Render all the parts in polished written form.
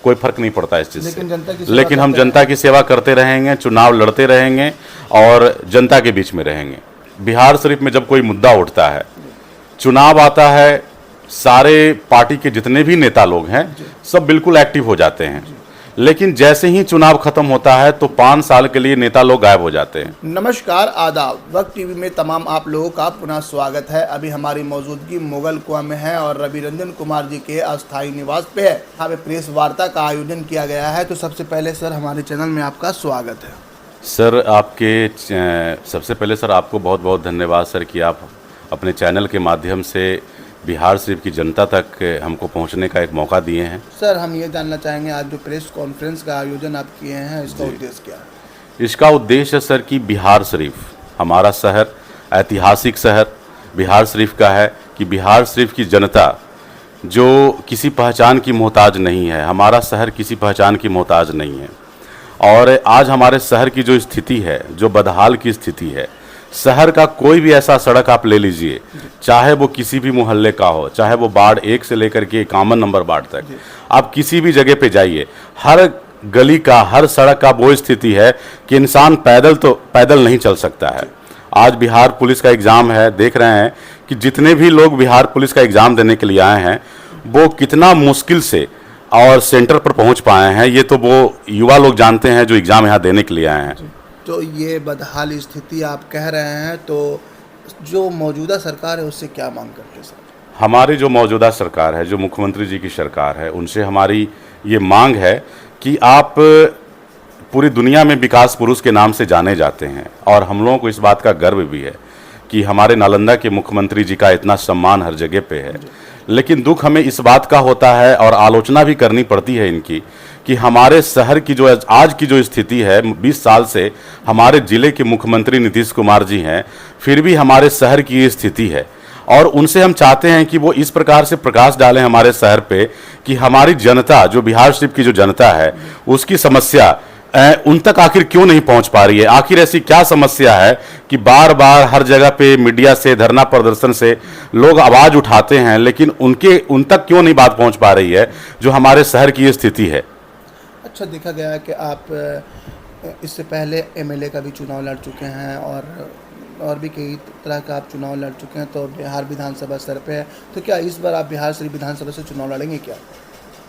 कोई फर्क नहीं पड़ता इस चीज़ से। लेकिन हम करते जनता की सेवा करते रहेंगे, चुनाव लड़ते रहेंगे और जनता के बीच में रहेंगे। बिहार शरीफ में जब कोई मुद्दा उठता है, चुनाव आता है, सारे पार्टी के जितने भी नेता लोग हैं सब बिल्कुल एक्टिव हो जाते हैं। लेकिन जैसे ही चुनाव खत्म होता है तो 5 साल के लिए नेता लोग गायब हो जाते हैं। नमस्कार, आदाब। वक्त टीवी में तमाम आप लोगों का पुनः स्वागत है। अभी हमारी मौजूदगी मुगल कुआं में है और रवि रंजन कुमार जी के अस्थायी निवास पे है। यहाँ पे प्रेस वार्ता का आयोजन किया गया है। तो सबसे पहले सर, हमारे चैनल में आपका स्वागत है। सर सबसे पहले सर आपको बहुत बहुत धन्यवाद सर कि आप अपने चैनल के माध्यम से बिहार शरीफ की जनता तक हमको पहुंचने का एक मौका दिए हैं। सर, हम ये जानना चाहेंगे, आज जो प्रेस कॉन्फ्रेंस का आयोजन आप किए हैं, इसका उद्देश्य क्या है? इसका उद्देश्य है सर कि बिहार शरीफ हमारा शहर, ऐतिहासिक शहर बिहार शरीफ का है, कि बिहार शरीफ की जनता जो किसी पहचान की मोहताज नहीं है, हमारा शहर किसी पहचान की मोहताज नहीं है। और आज हमारे शहर की जो स्थिति है, जो बदहाल की स्थिति है, शहर का कोई भी ऐसा सड़क आप ले लीजिए, चाहे वो किसी भी मोहल्ले का हो, चाहे वो वार्ड 1 से लेकर के 51 नंबर वार्ड तक, आप किसी भी जगह पे जाइए, हर गली का, हर सड़क का वो स्थिति है कि इंसान पैदल नहीं चल सकता है। आज बिहार पुलिस का एग्ज़ाम है, देख रहे हैं कि जितने भी लोग बिहार पुलिस का एग्ज़ाम देने के लिए आए हैं वो कितना मुश्किल से और सेंटर पर पहुंच पाए हैं। ये तो वो युवा लोग जानते हैं जो एग्ज़ाम यहाँ देने के लिए आए हैं। तो ये बदहाल स्थिति आप कह रहे हैं, तो जो मौजूदा सरकार है उससे क्या मांग करते हैं सर? हमारी जो मौजूदा सरकार है, जो मुख्यमंत्री जी की सरकार है, उनसे हमारी ये मांग है कि आप पूरी दुनिया में विकास पुरुष के नाम से जाने जाते हैं और हम लोगों को इस बात का गर्व भी है कि हमारे नालंदा के मुख्यमंत्री जी का इतना सम्मान हर जगह पे है। लेकिन दुख हमें इस बात का होता है और आलोचना भी करनी पड़ती है इनकी कि हमारे शहर की जो आज की जो स्थिति है, 20 साल से हमारे ज़िले के मुख्यमंत्री नीतीश कुमार जी हैं, फिर भी हमारे शहर की ये स्थिति है। और उनसे हम चाहते हैं कि वो इस प्रकार से प्रकाश डालें हमारे शहर पे कि हमारी जनता, जो बिहार शरीफ की जो जनता है, उसकी समस्या उन तक आखिर क्यों नहीं पहुंच पा रही है। आखिर ऐसी क्या समस्या है कि बार बार हर जगह पे मीडिया से, धरना प्रदर्शन से लोग आवाज़ उठाते हैं, लेकिन उन तक क्यों नहीं बात पहुंच पा रही है जो हमारे शहर की ये स्थिति है। अच्छा, देखा गया है कि आप इससे पहले एमएलए का भी चुनाव लड़ चुके हैं और भी कई तरह का आप चुनाव लड़ चुके हैं, तो बिहार विधानसभा सर पे है, तो क्या इस बार आप बिहार शरीफ विधानसभा से चुनाव लड़ेंगे क्या?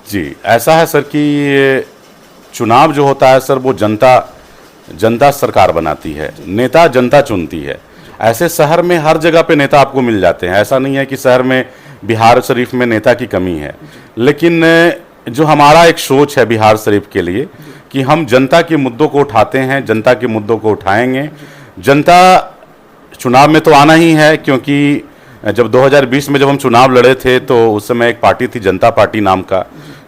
जी, ऐसा है सर कि चुनाव जो होता है सर, वो जनता सरकार बनाती है, नेता जनता चुनती है। ऐसे शहर में हर जगह पे नेता आपको मिल जाते हैं, ऐसा नहीं है कि शहर में बिहार शरीफ में नेता की कमी है। लेकिन जो हमारा एक सोच है बिहार शरीफ के लिए कि हम जनता के मुद्दों को उठाते हैं, जनता के मुद्दों को उठाएंगे। जनता चुनाव में तो आना ही है, क्योंकि जब 2020 में जब हम चुनाव लड़े थे तो उस समय एक पार्टी थी जनता पार्टी नाम का,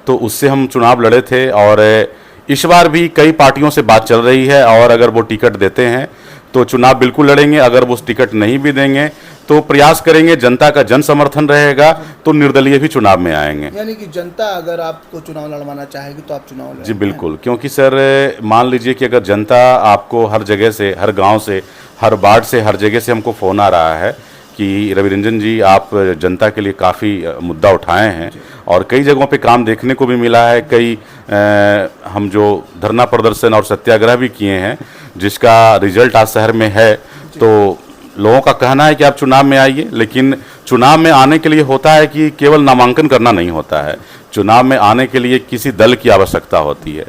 तो उससे हम चुनाव लड़े थे। और इस बार भी कई पार्टियों से बात चल रही है और अगर वो टिकट देते हैं तो चुनाव बिल्कुल लड़ेंगे। अगर वो टिकट नहीं भी देंगे तो प्रयास करेंगे, जनता का जन समर्थन रहेगा तो निर्दलीय भी चुनाव में आएंगे। यानी कि जनता अगर आपको चुनाव लड़वाना चाहेगी तो आप चुनाव लड़ेंगे? जी बिल्कुल, क्योंकि सर मान लीजिए कि अगर जनता आपको हर जगह से, हर गांव से, हर वार्ड से, हर जगह से हमको फ़ोन आ रहा है कि रवि रंजन जी आप जनता के लिए काफ़ी मुद्दा उठाए हैं और कई जगहों पे काम देखने को भी मिला है। कई हम जो धरना प्रदर्शन और सत्याग्रह भी किए हैं जिसका रिजल्ट आज शहर में है, तो लोगों का कहना है कि आप चुनाव में आइए। लेकिन चुनाव में आने के लिए होता है कि केवल नामांकन करना नहीं होता है, चुनाव में आने के लिए किसी दल की आवश्यकता होती है।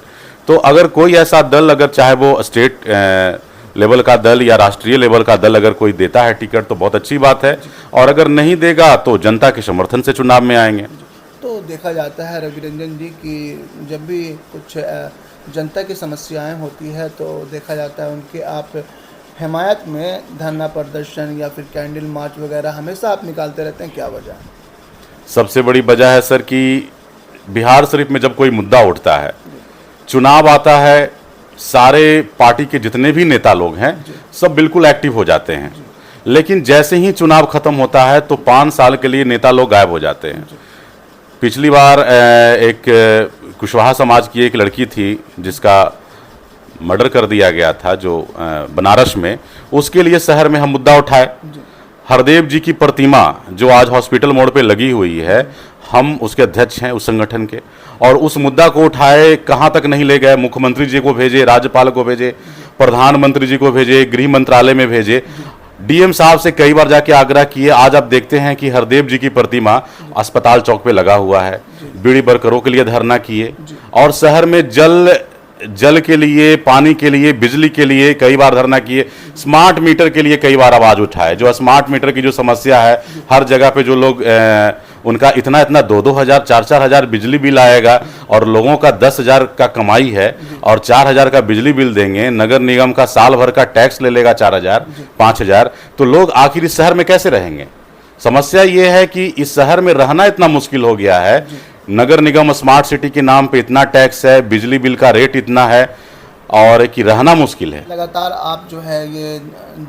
तो अगर कोई ऐसा दल, अगर चाहे वो स्टेट लेवल का दल या राष्ट्रीय लेवल का दल अगर कोई देता है टिकट तो बहुत अच्छी बात है, और अगर नहीं देगा तो जनता के समर्थन से चुनाव में आएंगे। तो देखा जाता है रवि रंजन जी कि जब भी कुछ जनता की समस्याएं होती है तो देखा जाता है उनके आप हिमायत में धरना प्रदर्शन या फिर कैंडल मार्च वगैरह हमेशा आप निकालते रहते हैं, क्या वजह है? सबसे बड़ी वजह है सर कि बिहार शरीफ में जब कोई मुद्दा उठता है, चुनाव आता है, सारे पार्टी के जितने भी नेता लोग हैं सब बिल्कुल एक्टिव हो जाते हैं। लेकिन जैसे ही चुनाव खत्म होता है तो 5 साल के लिए नेता लोग गायब हो जाते हैं। पिछली बार एक कुशवाहा समाज की एक लड़की थी जिसका मर्डर कर दिया गया था, जो बनारस में, उसके लिए शहर में हम मुद्दा उठाए। हरदेव जी की प्रतिमा जो आज हॉस्पिटल मोड़ पे लगी हुई है, हम उसके अध्यक्ष हैं उस संगठन के, और उस मुद्दा को उठाए कहाँ तक नहीं ले गए, मुख्यमंत्री जी को भेजे, राज्यपाल को भेजे, प्रधानमंत्री जी को भेजे, गृह मंत्रालय में भेजे, डीएम साहब से कई बार जाके आग्रह किए। आज आप देखते हैं कि हरदेव जी की प्रतिमा अस्पताल चौक पे लगा हुआ है, बीड़ी वर्करों के लिए धरना किए, और शहर में जल के लिए, पानी के लिए, बिजली के लिए कई बार धरना किए, स्मार्ट मीटर के लिए कई बार आवाज उठाए। जो स्मार्ट मीटर की जो समस्या है, हर जगह पे जो लोग उनका इतना 2-2 हज़ार 4-4 हज़ार बिजली बिल आएगा, और लोगों का 10,000 का कमाई है और 4,000 का बिजली बिल देंगे, नगर निगम का साल भर का टैक्स ले लेगा 4,000 5,000, तो लोग आखिर इस शहर में कैसे रहेंगे? समस्या ये है कि इस शहर में रहना इतना मुश्किल हो गया है। नगर निगम स्मार्ट सिटी के नाम पे इतना टैक्स है, बिजली बिल का रेट इतना है, और कि रहना मुश्किल है। लगातार आप जो है ये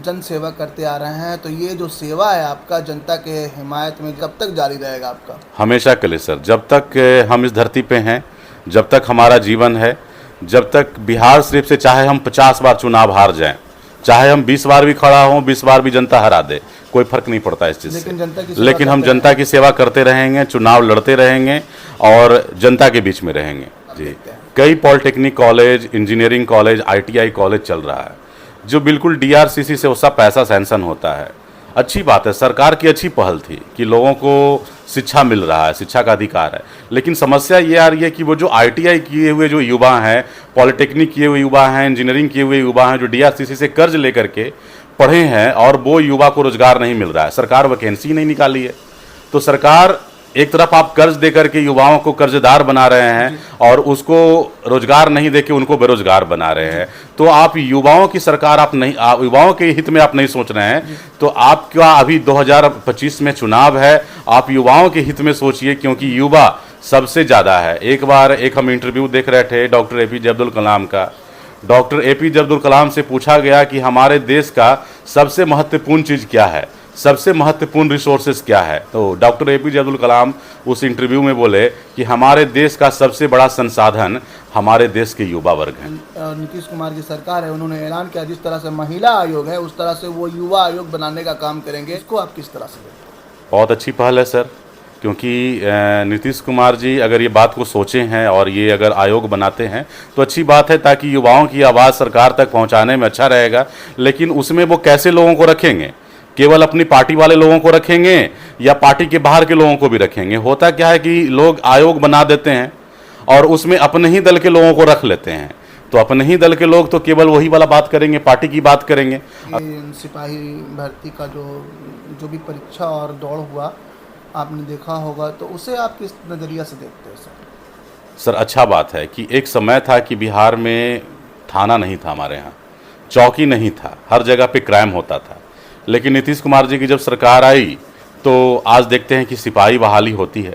जन सेवा करते आ रहे हैं, तो ये जो सेवा है आपका जनता के हिमायत में कब तक जारी रहेगा आपका? हमेशा के लिए सर, जब तक हम इस धरती पे हैं, जब तक हमारा जीवन है, जब तक बिहार सिर्फ से चाहे हम 50 बार चुनाव हार जाएं, चाहे हम 20 बार भी खड़ा हों, 20 बार भी जनता हरा दे, कोई फर्क नहीं पड़ता इस चीज़ से। लेकिन हम जनता की सेवा करते रहेंगे, चुनाव लड़ते रहेंगे और जनता के बीच में रहेंगे। जी, कई polytechnic college, engineering college, ITI college चल रहा है, जो बिल्कुल DRCC से उसका पैसा सैंक्शन होता है। अच्छी बात है, सरकार की अच्छी पहल थी कि लोगों को शिक्षा मिल रहा है, शिक्षा का अधिकार है। लेकिन समस्या ये आ रही है कि वो जो ITI किए हुए जो युवा हैं, पॉलिटेक्निक किए हुए युवा हैं, इंजीनियरिंग किए हुए युवा हैं, जो DRCC से कर्ज लेकर के पढ़े हैं, और वो युवा को रोजगार नहीं मिल रहा है, सरकार वैकेंसी नहीं निकाली है। तो सरकार एक तरफ आप कर्ज दे करके युवाओं को कर्जदार बना रहे हैं, और उसको रोजगार नहीं देके उनको बेरोजगार बना रहे हैं। तो आप युवाओं की सरकार, आप नहीं, युवाओं के हित में आप नहीं सोच रहे हैं। तो आपका अभी 2025 में चुनाव है, आप युवाओं के हित में सोचिए, क्योंकि युवा सबसे ज़्यादा है। एक बार एक हम इंटरव्यू देख रहे थे डॉक्टर APJ अब्दुल कलाम का। डॉक्टर APJ अब्दुल कलाम से पूछा गया कि हमारे देश का सबसे महत्वपूर्ण चीज़ क्या है, सबसे महत्वपूर्ण रिसोर्सेज क्या है। तो डॉक्टर APJ अब्दुल कलाम उस इंटरव्यू में बोले कि हमारे देश का सबसे बड़ा संसाधन हमारे देश के युवा वर्ग हैं। नीतीश कुमार की सरकार है, उन्होंने ऐलान किया जिस तरह से महिला आयोग है उस तरह से वो युवा आयोग बनाने का काम करेंगे। इसको आप किस तरह से देखते हैं? बहुत अच्छी पहल है सर, क्योंकि नीतीश कुमार जी अगर ये बात को सोचे हैं और ये अगर आयोग बनाते हैं तो अच्छी बात है, ताकि युवाओं की आवाज़ सरकार तक पहुंचाने में अच्छा रहेगा। लेकिन उसमें वो कैसे लोगों को रखेंगे? केवल अपनी पार्टी वाले लोगों को रखेंगे या पार्टी के बाहर के लोगों को भी रखेंगे? होता क्या है कि लोग आयोग बना देते हैं और उसमें अपने ही दल के लोगों को रख लेते हैं। तो अपने ही दल के लोग तो केवल वही वाला बात करेंगे, पार्टी की बात करेंगे। सिपाही भर्ती का जो भी परीक्षा और दौड़ हुआ आपने देखा होगा, तो उसे आप किस नज़रिया से देखते हैं सर? सर अच्छा बात है कि एक समय था कि बिहार में थाना नहीं था, हमारे यहाँ चौकी नहीं था, हर जगह पे क्राइम होता था। लेकिन नीतीश कुमार जी की जब सरकार आई तो आज देखते हैं कि सिपाही बहाली होती है।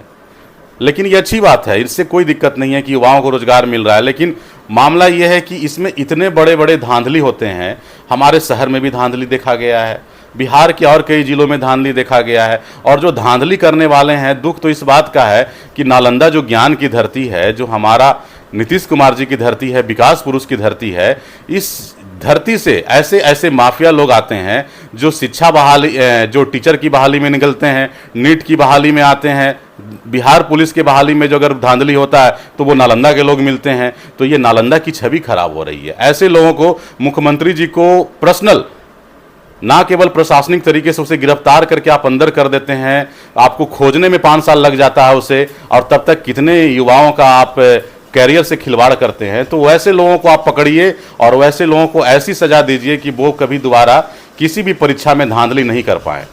लेकिन ये अच्छी बात है, इससे कोई दिक्कत नहीं है कि युवाओं को रोजगार मिल रहा है। लेकिन मामला ये है कि इसमें इतने बड़े बड़े धांधली होते हैं। हमारे शहर में भी धांधली देखा गया है, बिहार के और कई जिलों में धांधली देखा गया है। और जो धांधली करने वाले हैं, दुख तो इस बात का है कि नालंदा जो ज्ञान की धरती है, जो हमारा नीतीश कुमार जी की धरती है, विकास पुरुष की धरती है, इस धरती से ऐसे ऐसे माफिया लोग आते हैं जो शिक्षा बहाली, जो टीचर की बहाली में निकलते हैं, नीट की बहाली में आते हैं, बिहार पुलिस के बहाली में जो अगर धांधली होता है तो वो नालंदा के लोग मिलते हैं। तो ये नालंदा की छवि खराब हो रही है। ऐसे लोगों को मुख्यमंत्री जी को पर्सनल, ना केवल प्रशासनिक तरीके से उसे गिरफ्तार करके आप अंदर कर देते हैं, आपको खोजने में 5 साल लग जाता है उसे, और तब तक कितने युवाओं का आप कैरियर से खिलवाड़ करते हैं। तो वैसे लोगों को आप पकड़िए और वैसे लोगों को ऐसी सजा दीजिए कि वो कभी दोबारा किसी भी परीक्षा में धांधली नहीं कर पाए।